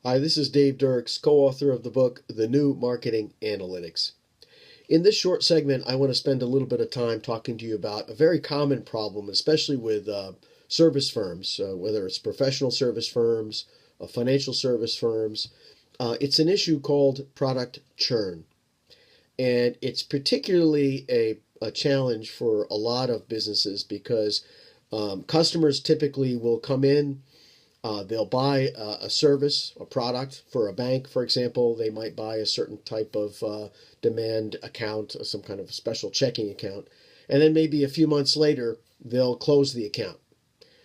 Hi, this is Dirks, co-author of the book, The New Marketing Analytics. In this short segment, I want to spend a little bit of time talking to you about a very common problem, especially with service firms, whether it's professional service firms, financial service firms. It's an issue called product churn. And it's particularly a challenge for a lot of businesses because customers typically will come in. They'll buy a service, a product for a bank, for example. They might buy a certain type of demand account, some kind of special checking account. And then maybe a few months later, they'll close the account.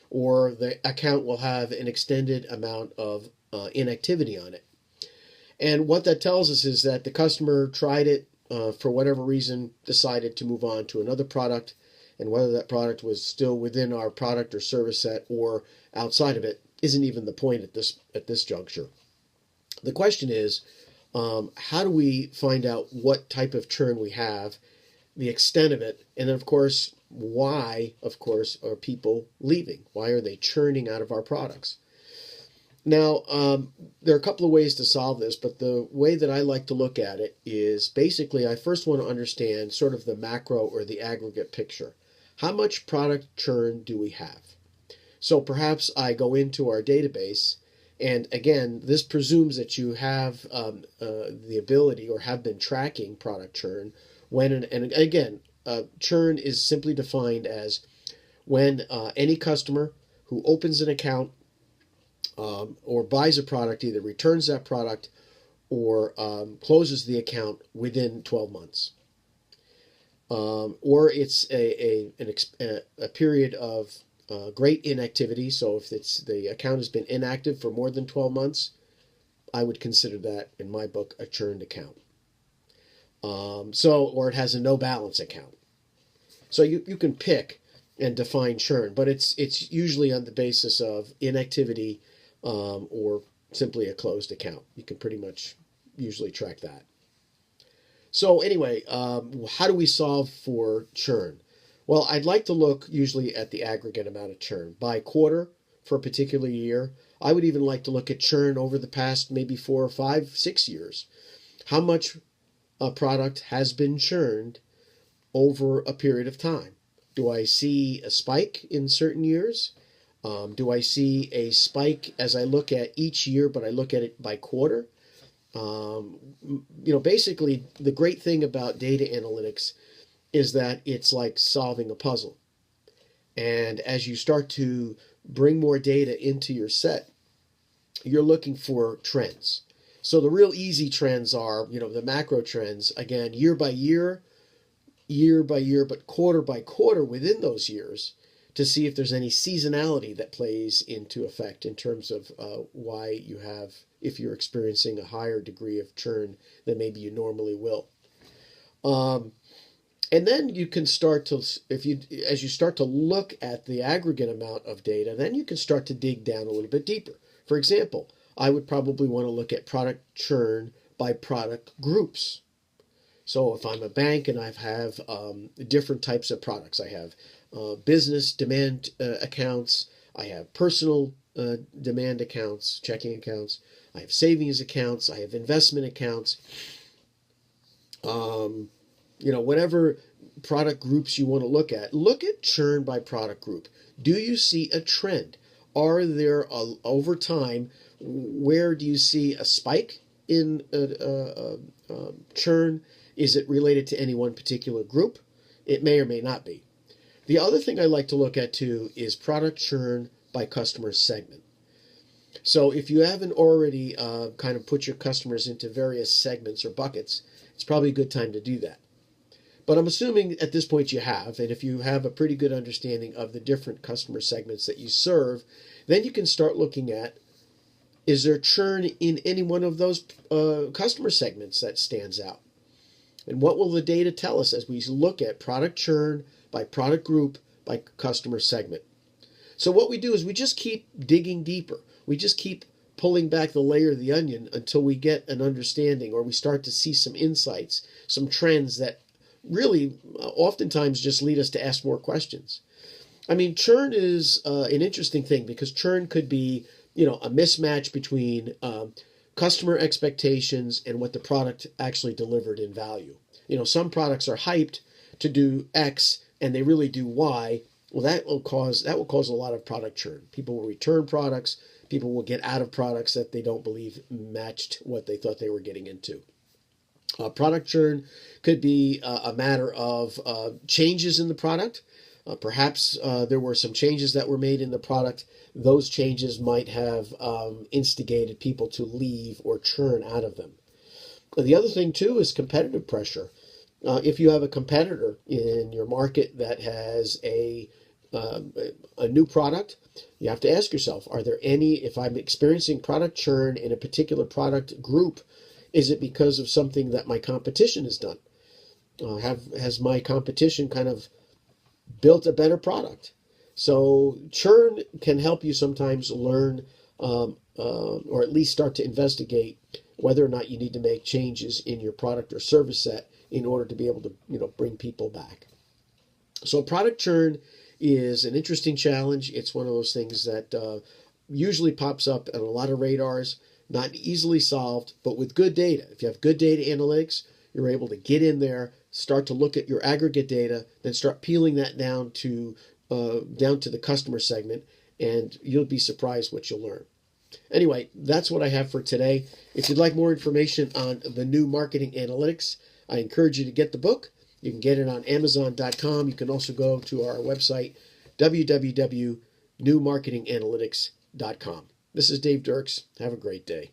Or the account will have an extended amount of inactivity on it. And what that tells us is that the customer tried it, for whatever reason, decided to move on to another product. And whether that product was still within our product or service set or outside of it isn't even the point at this juncture. The question is, how do we find out what type of churn we have, the extent of it, and then, of course, why, of course, are people leaving? Why are they churning out of our products? Now, there are a couple of ways to solve this, but the way that I like to look at it is basically I first want to understand sort of the macro or the aggregate picture. How much product churn do we have? So perhaps I go into our database, and again, this presumes that you have the ability or have been tracking product churn. And again, churn is simply defined as when any customer who opens an account or buys a product either returns that product or closes the account within 12 months. Or it's a period of great inactivity. So if the account has been inactive for more than 12 months, I would consider that, in my book, a churned account. Or it has a no balance account. So you can pick and define churn, but it's usually on the basis of inactivity or simply a closed account. You can pretty much usually track that. So anyway, how do we solve for churn? Well, I'd like to look usually at the aggregate amount of churn by quarter for a particular year. I would even like to look at churn over the past maybe 4 or 5, 6 years. How much a product has been churned over a period of time? Do I see a spike in certain years? Do I see a spike as I look at each year, but I look at it by quarter? Basically, the great thing about data analytics is that it's like solving a puzzle. And as you start to bring more data into your set, you're looking for trends. So the real easy trends are, the macro trends, again, year by year, but quarter by quarter within those years to see if there's any seasonality that plays into effect in terms of why you have, if you're experiencing a higher degree of churn than maybe you normally will. And then you can start to, as you start to look at the aggregate amount of data, then you can start to dig down a little bit deeper. For example, I would probably want to look at product churn by product groups. So if I'm a bank and I have different types of products, I have business demand accounts, I have personal demand accounts, checking accounts, I have savings accounts, I have investment accounts. Whatever product groups you want to look at churn by product group. Do you see a trend? Are there, over time, where do you see a spike in churn? Is it related to any one particular group? It may or may not be. The other thing I like to look at, too, is product churn by customer segment. So if you haven't already kind of put your customers into various segments or buckets, it's probably a good time to do that. But I'm assuming at this point you have, and if you have a pretty good understanding of the different customer segments that you serve, then you can start looking at, is there churn in any one of those customer segments that stands out? And what will the data tell us as we look at product churn by product group by customer segment? So what we do is we just keep digging deeper. We just keep pulling back the layer of the onion until we get an understanding or we start to see some insights, some trends that really oftentimes just lead us to ask more questions. I mean, churn is an interesting thing because churn could be a mismatch between customer expectations and what the product actually delivered in value. Some products are hyped to do X and they really do Y. Well, that will cause a lot of product churn. People will return products. People will get out of products that they don't believe matched what they thought they were getting into. Product churn could be a matter of changes in the product. Perhaps there were some changes that were made in the product. Those changes might have instigated people to leave or churn out of them. The other thing, too, is competitive pressure. If you have a competitor in your market that has a new product, you have to ask yourself, are there any, if I'm experiencing product churn in a particular product group, is it because of something that my competition has done? Has my competition kind of built a better product? So churn can help you sometimes learn or at least start to investigate whether or not you need to make changes in your product or service set in order to be able to bring people back. So product churn is an interesting challenge. It's one of those things that usually pops up on a lot of radars, not easily solved, but with good data. If you have good data analytics, you're able to get in there, start to look at your aggregate data, then start peeling that down to the customer segment, and you'll be surprised what you'll learn. Anyway, that's what I have for today. If you'd like more information on the new marketing analytics, I encourage you to get the book. You can get it on Amazon.com. You can also go to our website, www.newmarketinganalytics.com. This is Dave Dirks. Have a great day.